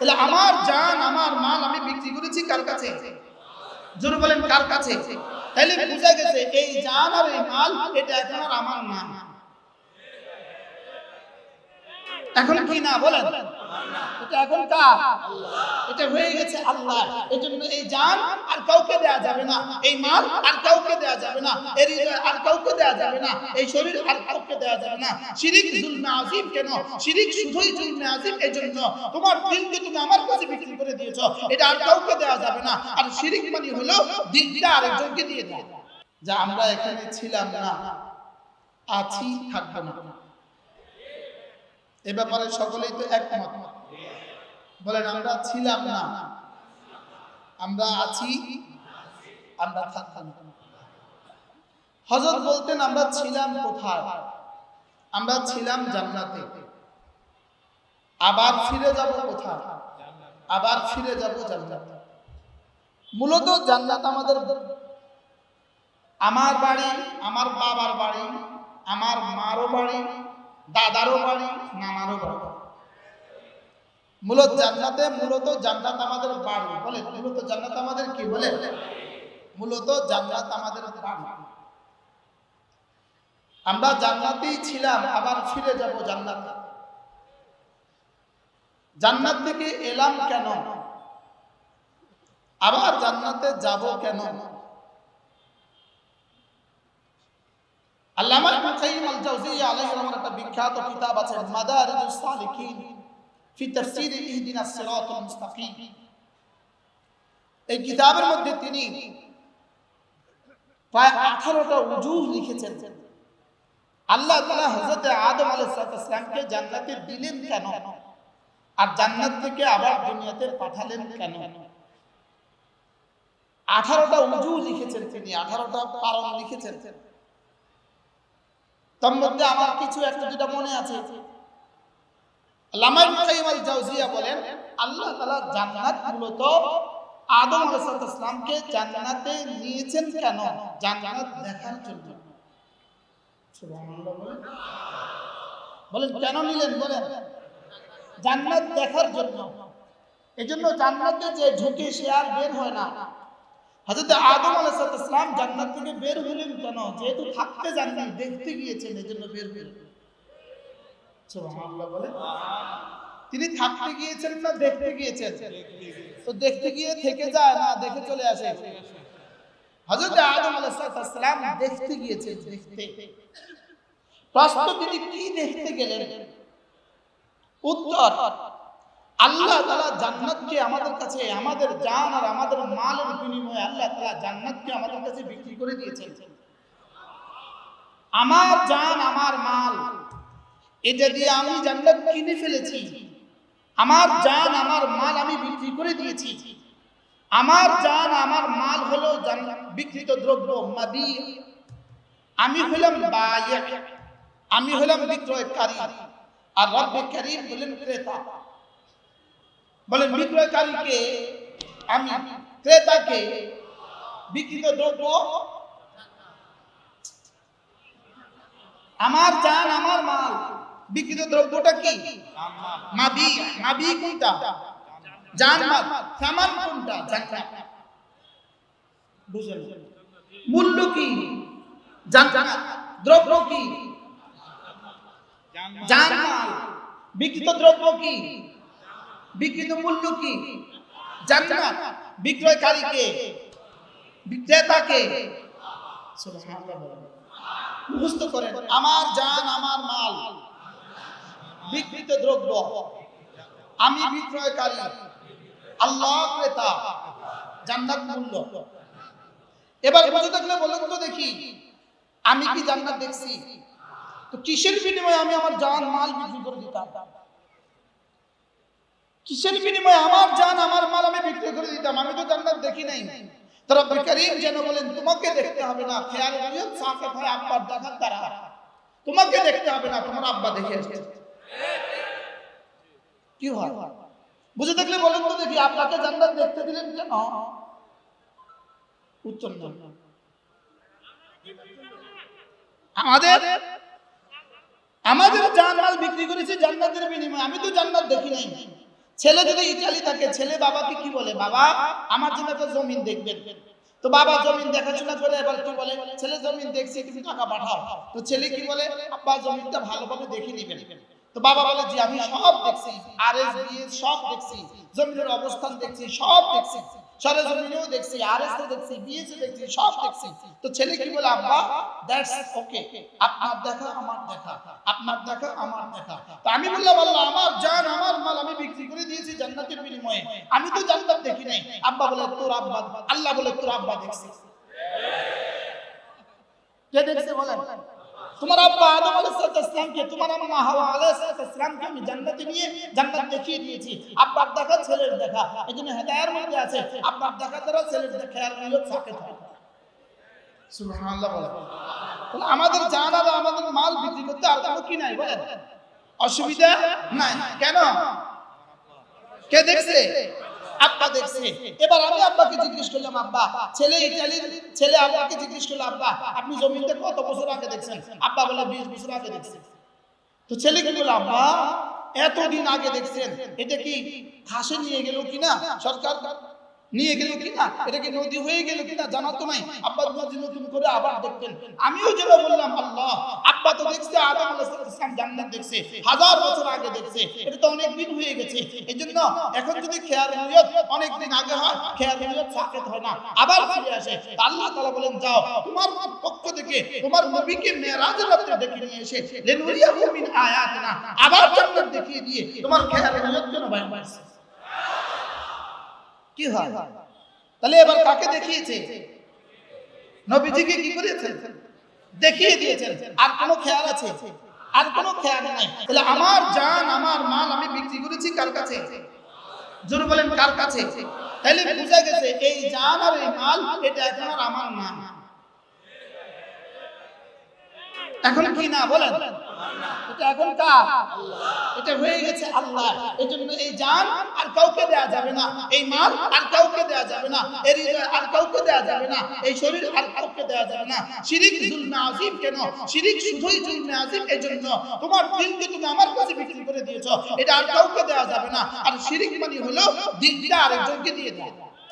তাহলে আমার জান আমার মাল আমি বিক্রি করেছি কার কাছে? জোরে বলেন কার কাছে? তাহলে বুঝা গেছে এই জান আর এই মাল এটা এখন আর আমার না। এখন কি না বলেন? এটা এখন কার? এটা হয়ে গেছে আল্লাহ। এজন্য এই জান আর কাউকে দেয়া যাবে না, এই মাল আর কাউকে দেয়া যাবে না, এই হৃদয় আর কাউকে দেয়া যাবে না, এই শরীর আর কাউকে দেয়া যাবে না। শিরিক জুলমে আযীম। কেন শিরিক? শুধুই জুলমে আযীম এজন্য তোমার দিলকে তুমি আমার কাছে বিক্রি করে দিয়েছো, এটা আর কাউকে দেয়া যাবে না। আর শিরিক মানে হলো দিলটা আরেকজনকে দিয়ে দেয়া। যা আমরা এখানে ছিলাম না, আছি, থাকবো না, এ ব্যাপারে সকলেই তো একমত। বলেন আমরা ছিলাম না, আমরা আছি, আমরা থাকবো না। হযরত বলতেন আমরা ছিলাম কোথায়? আমরা ছিলাম জান্নাতে। আবার ফিরে যাব কোথায়? আবার ফিরে যাব জান্নাতে। মূলত জান্নাত আমাদের, আমার বাড়ি, আমার বাবার বাড়ি, আমার মারও বাড়ি, দাদারও বাড়ি, নানারও বাড়ি। মূলত জান্নাত আমাদের বাড়ি। বলে মূলত জান্নাত আমাদের কি? বলে মূলত জান্নাত আমাদের বাড়ি। আমরা জান্নাতেই ছিলাম, আবার ফিরে যাব জান্নাতে। জান্নাত থেকে এলাম কেন? আবার জান্নাতে যাব কেন? আল্লামা ইবনে কাইয়িম আল জাওজিয়্যা আলাইহিস সালাম একটা বিখ্যাত কিতাব আছে মাদারিজুস সালিকিন ফি তাফসীর ইহদিনাস সিরাতাল মুস্তাকিম। এই কিতাবের মধ্যে তিনি প্রায় 18টা উজুহ লিখেছেন। আল্লাহ তাআলা হযরত আদম আলাইহিস সালামকে জান্নাতে দিলেন কেন, আর জান্নাত থেকে আবার দুনিয়াতে পাঠালেন কেন? 18টা উজুহ লিখেছেন তিনি, 18টা কারণ লিখেছেন। তার মধ্যে আমার কিছু একটা যেটা মনে আছে, আল্লামা ইবনে কাইয়িম আল জাওজিয়্যা বলেন আল্লাহ তাআলা জান্নাত মূলত আদম আলাইহিস সালামকে জান্নাতে নিয়েছেন কেন? জান্নাত দেখার জন্য। সুবহানাল্লাহ বলেন। বলেন কেন নিলেন? বলেন জান্নাত দেখার জন্য। এজন্য জান্নাতে যে ঢুকে সে আর বের হয় না। হযরত আদম আলাইহিস সালাম জান্নাত থেকে বের হলেন কেন? যেহেতু থাকতে যাননি, দেখতে গিয়েছেন, এজন্য বের হলেন। সুবহানাল্লাহ বলেন। তিনি থাকতে গিয়েছেন না দেখতে গিয়েছেন? তো দেখতে গিয়ে থেকে যায় না, দেখে চলে আসে। হযরত আদম আলাইহিস সালাম দেখতে গিয়েছেন। দেখতে প্রশ্ন, তিনি কি দেখতে গেলেন? উত্তর, আল্লাহ তাআলা জান্নাতকে আমাদের কাছে, আমাদের জান আর আমাদের মালের বিনিময়ে আল্লাহ তাআলা জান্নাতকে আমাদের কাছে বিক্রি করে দিয়েছেন। আমার জান আমার মাল এটা দিয়ে আমি জান্নাত কিনে ফেলেছি। আমার জান আমার মাল আমি বিক্রি করে দিয়েছি। আমার জান আমার মাল হলো বিক্রিত দ্রব্য, মাবি। আমি হলাম বায়িয়া, আমি হলাম বিক্রয়কারী, আর রব্বে কারীম হলেন ক্রেতা। বলেন বিক্রয়কারীকে আমি, ক্রেতাকে বিক্রিত দ্রব্য। আমার জান আমার মাল, বিক্রিত দ্রব্যটা কি? মাবি। মাবি কোনটা? জান মাল। সামান কোনটা? জান্নাত। বুঝলেন? মূল্য কি? জান্নাত। দ্রব্য কি? জান মাল। বিক্রিত দ্রব্য কি? বিক্রিত মূল্য কি? জান্নাত। বিক্রয়কারীকে, বিক্রেতাকে। সুবহানাল্লাহ বলেন। মুখস্থ করেন, আমার জান আমার মাল, বিক্রিত দ্রব্য, আমি বিক্রয়কারী, আল্লাহ ক্রেতা, জান্নাত মূল্য। এবার বুঝে থাকলে বলেন তো দেখি, আমি কি জান্নাত দেখছি? তো কিসের বিনিময়ে আমি আমার জান মাল বিক্রি করে দিতাম? কিসের বিনিময়ে আমার জান আমার মাল আমি বিক্রি করে দিতাম? আমি তো জান্নাত দেখি নাই। তো রব্বুল কারীম যেন বলেন তোমাকে দেখতে হবে না, খেয়াল নিয়ত সাকিত হয় আব্বার দেখার দ্বারা। তোমাকে দেখতে হবে না, তোমার আব্বা দেখে এসেছে। কি হয়? বুঝে থাকলে বলেন তো দেখি, আপনাকে জান্নাত দেখতে দিলেন কেন? উত্তর না। আমাদের জান মাল বিক্রি করেছে জান্নাতের বিনিময়ে। আমি তো জান্নাত দেখি নাই, ছেলে যদি ইতালি থাকে, ছেলে বাবাকে কি বলে, বাবা আমার জন্য একটা জমিন দেখবেন। তো বাবা জমিন দেখাশোনা করে এবার কি বলে, ছেলে জমিন দেখছি তুমি টাকা পাঠাও। তো ছেলে কি বলে, আব্বা জমিনটা ভালোভাবে দেখে নিবেন। তো বাবা বলে জি আমি সব দেখছি, আরএস বিএস সব দেখছি, জমিনের অবস্থান দেখছি, সব দেখছি, সরেজমিনেও দেখছি, আরএস এ দেখছি, বিএস এ দেখছি, সব দেখছি। তো ছেলে কি বলে, আব্বা দ্যাটস ওকে, আপনার দেখা আমার দেখা, আপনার দেখা আমার দেখা। তো আমি বললাম আল্লাহ আমার জান আমার মাল আমি বিক্রি করে দিয়েছি জান্নাতের বিনিময়ে, আমি তো জান্নাত দেখি নাই। আব্বা বলে তোর আব্বা, আল্লাহ বলে তোর আব্বা দেখছে। কে দেখছে বলেন? তোমার আব্বা আদম আলাইহিস সালামকে, তোমার আম্মা হাওয়া আলাইহিস সালামকে আমি জান্নাতে নিয়ে জান্নাত দেখিয়ে দিয়েছি। আব্বার দেখা ছেলের দেখা, এজন্য হেদায়ের মধ্যে আছে আব্বার দেখা দ্বারা ছেলের দেখা আর নিয়ত থাকে। সুবহানাল্লাহ বলেন। তাহলে আমাদের জানা আর আমাদের মাল বিক্রি করতে আর কোনো কি নাই বলেন, অসুবিধা নাই। কেন? কে দেখছে? আব্বা দেখছে। এবার আমি আব্বাকে জিজ্ঞেস করলাম, আব্বা ছেলে ইতালির ছেলে আব্বাকে জিজ্ঞেস করলো, আব্বা আপনি জমিতে কত বছর আগে দেখছেন? আব্বা বলে 20 বছর আগে দেখছেন। তো ছেলে কি বলল, আব্বা এতদিন আগে দেখছেন, এটা কি ঘাসে নিয়ে গেল কিনা, সরকার নিয়ে গেল কিনা, এটা কি নদী হয়ে গেল কিনা জানা তো নাই। আব্বা যদি নতুন করে আবার দেখতেন। আমিও যেটা বললাম, আল্লাহ আব্বা তো দেখছে আদম আলাইহিস সালাম জান্নাত দেখছে, 1000 বছর আগে দেখছে, এটা তো অনেক দিন হয়ে গেছে। এজন্য এখন যদি খেয়াল নিয়ত অনেক দিন আগে হয়, খেয়াল নিয়ত সাকেত হয় না, আবার ফিরে আসে। আল্লাহ তাআলা বলেন যাও তোমার পক্ষ থেকে তোমার নবীকে মেরাজের রাতে ডেকে নিয়ে এসে লিনুরিয়াহু মিন আয়াতিনা, আবার জান্নাত দেখিয়ে দিয়ে তোমার খেয়াল নিয়ত যেন বাইরে আসে। কি হয়? তাহলে এবার কাকে দেখিয়েছে? নবীজিকে কি করেছেন? দেখিয়ে দিয়েছেন। আর কোনো খেয়াল আছে? আর কোনো খেয়াল নাই। তাহলে আমার জান আমার মাল আমি বিক্রি করেছি কার কাছে? জোরে বলেন কার কাছে? তাহলে বুঝা গেছে এই জান আর এই মাল এটা এখন আর আমার না। এখন কি না বলেন? এটা এখন কার? এটা হয়ে গেছে আল্লাহ। এজন্য এই জান আর কাউকে দেয়া যাবে না, এই মাল আর কাউকে দেয়া যাবে না, এই হৃদয় আর কাউকে দেয়া যাবে না, এই শরীর আর কাউকে দেয়া যাবে না। শিরিক জুলমে আযীম। কেন শিরিক শুধুই জুলমে আযীম? এজন্য তোমার দিলকে তুমি আমার কাছে বিক্রি করে দিয়েছো, এটা আর কাউকে দেয়া যাবে না। আর শিরিক মানে হলো দিলটা আরেকজনকে দিয়ে দেওয়া।